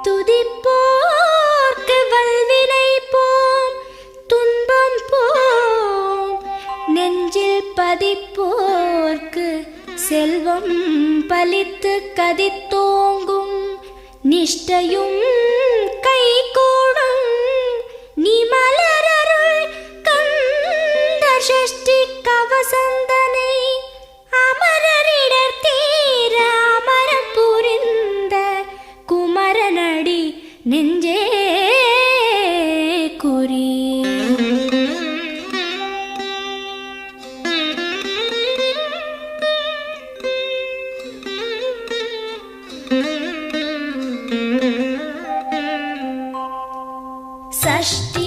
துதிப்போர்க்கு வல்வினை போம் துன்பம் போம், நெஞ்சில் பதிப்போர்க்கு செல்வம் பலித்து கதித்தோங்கும், நிஷ்டையும் கைகூடும் நீ மலரருள் கந்த சஷ்டி கவசந்தனை, அமரரிடர் தீர அமரம் புரிந்த குமரனடி நெஞ்சே குறி. षष्ठी